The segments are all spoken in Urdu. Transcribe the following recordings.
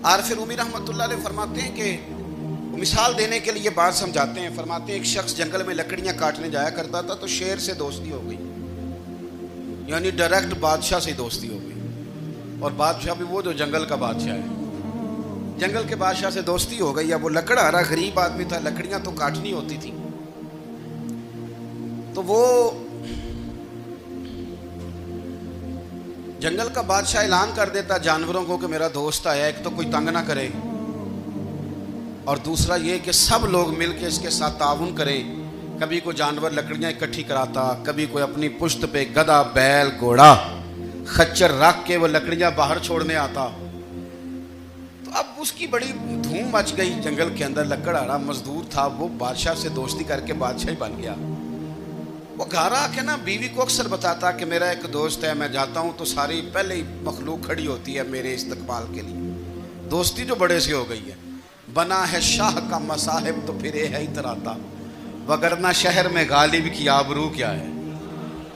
عارف رومی رحمۃ اللہ علیہ فرماتے ہیں کہ مثال دینے کے لیے بات سمجھاتے ہیں. فرماتے ہیں ایک شخص جنگل میں لکڑیاں کاٹنے جایا کرتا تھا تو شیر سے دوستی ہو گئی, یعنی ڈائریکٹ بادشاہ سے دوستی ہو گئی. اور بادشاہ بھی وہ جو جنگل کا بادشاہ ہے, جنگل کے بادشاہ سے دوستی ہو گئی. اب وہ لکڑہارا غریب آدمی تھا, لکڑیاں تو کاٹنی ہوتی تھی. تو وہ جنگل کا بادشاہ اعلان کر دیتا جانوروں کو کہ میرا دوست آیا, ایک تو کوئی تنگ نہ کرے, اور دوسرا یہ کہ سب لوگ مل کے اس کے ساتھ تعاون کریں. کبھی کوئی جانور لکڑیاں اکٹھی کراتا, کبھی کوئی اپنی پشت پہ گدھا, بیل, گھوڑا, خچر رکھ کے وہ لکڑیاں باہر چھوڑنے آتا. تو اب اس کی بڑی دھوم مچ گئی جنگل کے اندر. لکڑہارا مزدور تھا, وہ بادشاہ سے دوستی کر کے بادشاہ ہی بن گیا. وہ گھر آ کے نا بیوی کو اکثر بتاتا کہ میرا ایک دوست ہے, میں جاتا ہوں تو ساری پہلے ہی مخلوق کھڑی ہوتی ہے میرے استقبال کے لیے. دوستی جو بڑے سے ہو گئی ہے. بنا ہے شاہ کا مصاحب تو پھر ہے اتراتا, وگرنہ شہر میں غالب کی آبرو کیا ہے.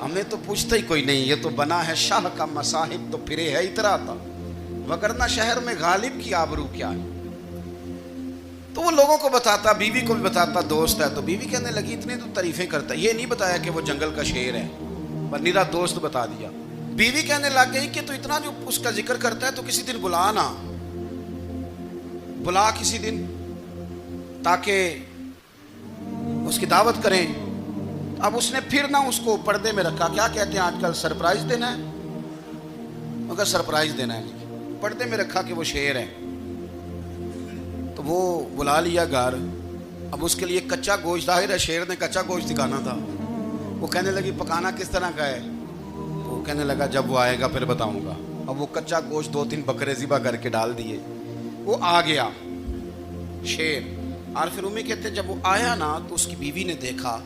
ہمیں تو پوچھتا ہی کوئی نہیں, یہ تو بنا ہے شاہ کا مصاحب تو پھر ہے اتراتا, وگرنہ شہر میں غالب کی آبرو کیا ہے. تو وہ لوگوں کو بتاتا, بیوی کو بھی بتاتا دوست ہے. تو بیوی کہنے لگی اتنی تو تعریفیں کرتا, یہ نہیں بتایا کہ وہ جنگل کا شیر ہے, پر نیرا دوست بتا دیا. بیوی کہنے لگ گئی کہ تو اتنا جو اس کا ذکر کرتا ہے تو کسی دن بلا کسی دن تاکہ اس کی دعوت کریں. اب اس نے پھر نہ اس کو پردے میں رکھا. کیا کہتے ہیں آج کل, سرپرائز دینا ہے, مگر سرپرائز دینا ہے جی. پردے میں رکھا کہ وہ شیر ہے. تو وہ بلا لیا گھر. اب اس کے لیے کچا گوشت, ظاہر ہے شیر نے کچا گوشت دکھانا تھا. وہ کہنے لگی پکانا کس طرح کا ہے. وہ کہنے لگا جب وہ آئے گا پھر بتاؤں گا. اب وہ کچا گوشت 2-3 بکرے ذبح کر کے ڈال دیے. وہ آ گیا شیر. عارف رومی کہتے جب وہ آیا نا تو اس کی بیوی نے دیکھا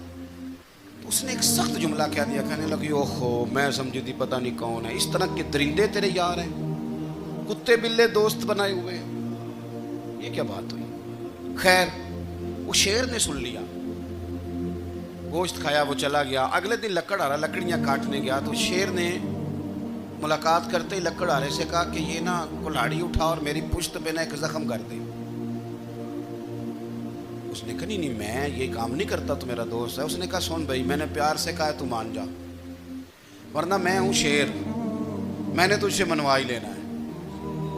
تو اس نے ایک سخت جملہ کہہ دیا. کہنے لگی اوہو, میں سمجھی تھی پتہ نہیں کون ہے, اس طرح کے درندے تیرے یار ہیں, کتے بلے دوست بنائے ہوئے ہیں, یہ کیا بات ہوئی. خیر وہ شیر نے سن لیا, گوشت کھایا, وہ چلا گیا. اگلے دن لکڑہارا لکڑیاں کاٹنے گیا تو شیر نے ملاقات کرتے ہی لکڑہارے سے کہا کہ یہ نا کلاڑی اٹھا اور میری پشت پہ نا ایک زخم کر دے. اس نے کہا نہیں میں یہ کام نہیں کرتا, تو میرا دوست ہے. اس نے کہا سن بھائی, میں نے پیار سے کہا ہے تو مان جا, ورنہ میں ہوں شیر, میں نے تجھ سے منوا ہی لینا ہے,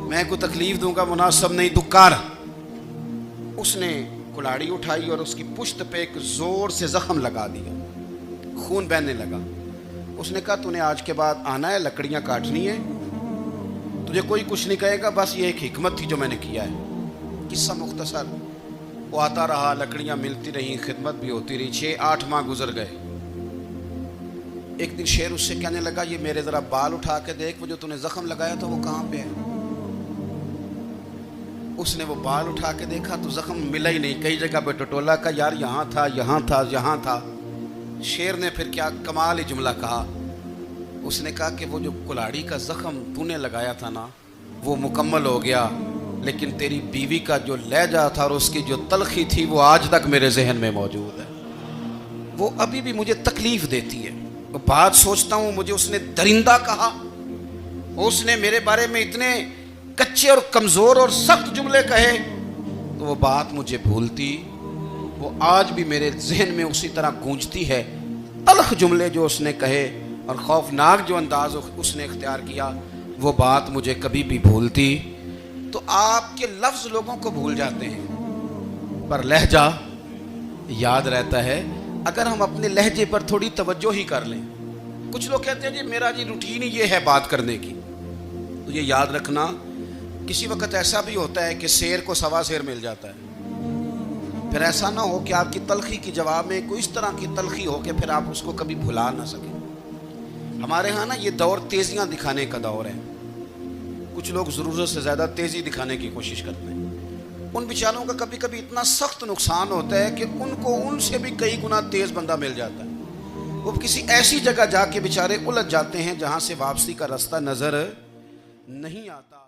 میں کوئی تکلیف دوں گا مناسب نہیں, تو کر. اس نے کلاڑی اٹھائی اور اس کی پشت پہ ایک زور سے زخم لگا دیا, خون بہنے لگا. اس نے کہا تو نے آج کے بعد آنا ہے, لکڑیاں کاٹنی ہے, تجھے کوئی کچھ نہیں کہے گا, بس یہ ایک حکمت تھی جو میں نے کیا ہے. قصہ مختصر. وہ آتا رہا, لکڑیاں ملتی رہیں, خدمت بھی ہوتی رہی. 6-8 ماہ گزر گئے. ایک دن شیر اس سے کہنے لگا یہ میرے ذرا بال اٹھا کے دیکھ, وہ جو تو نے زخم لگایا تھا وہ کہاں پہ ہے. اس نے وہ بال اٹھا کے دیکھا تو زخم ملا ہی نہیں, کئی جگہ پہ ٹٹولا کا یار یہاں تھا یہاں تھا یہاں تھا. شیر نے پھر کیا کمال ہی جملہ کہا. اس نے کہا کہ وہ جو کلاڑی کا زخم تو نے لگایا تھا نا وہ مکمل ہو گیا, لیکن تیری بیوی کا جو لہجہ تھا اور اس کی جو تلخی تھی وہ آج تک میرے ذہن میں موجود ہے, وہ ابھی بھی مجھے تکلیف دیتی ہے. وہ بات سوچتا ہوں مجھے اس نے درندہ کہا, اس نے میرے بارے میں اتنے کچے اور کمزور اور سخت جملے کہے, تو وہ بات مجھے بھولتی, وہ آج بھی میرے ذہن میں اسی طرح گونجتی ہے. تلخ جملے جو اس نے کہے اور خوفناک جو انداز اس نے اختیار کیا, وہ بات مجھے کبھی بھی بھولتی. تو آپ کے لفظ لوگوں کو بھول جاتے ہیں, پر لہجہ یاد رہتا ہے اگر ہم اپنے لہجے پر تھوڑی توجہ ہی کر لیں. کچھ لوگ کہتے ہیں جی میرا جی روٹین ہی یہ ہے بات کرنے کی, تو یہ یاد رکھنا کسی وقت ایسا بھی ہوتا ہے کہ شیر کو سوا شیر مل جاتا ہے. پھر ایسا نہ ہو کہ آپ کی تلخی کی جواب میں کوئی اس طرح کی تلخی ہو کہ پھر آپ اس کو کبھی بھلا نہ سکیں. ہمارے ہاں نا یہ دور تیزیاں دکھانے کا دور ہے. کچھ لوگ ضرورت سے زیادہ تیزی دکھانے کی کوشش کرتے ہیں. ان بیچاروں کا کبھی کبھی اتنا سخت نقصان ہوتا ہے کہ ان کو ان سے بھی کئی گنا تیز بندہ مل جاتا ہے. وہ کسی ایسی جگہ جا کے بیچارے الجھ جاتے ہیں جہاں سے واپسی کا راستہ نظر نہیں آتا.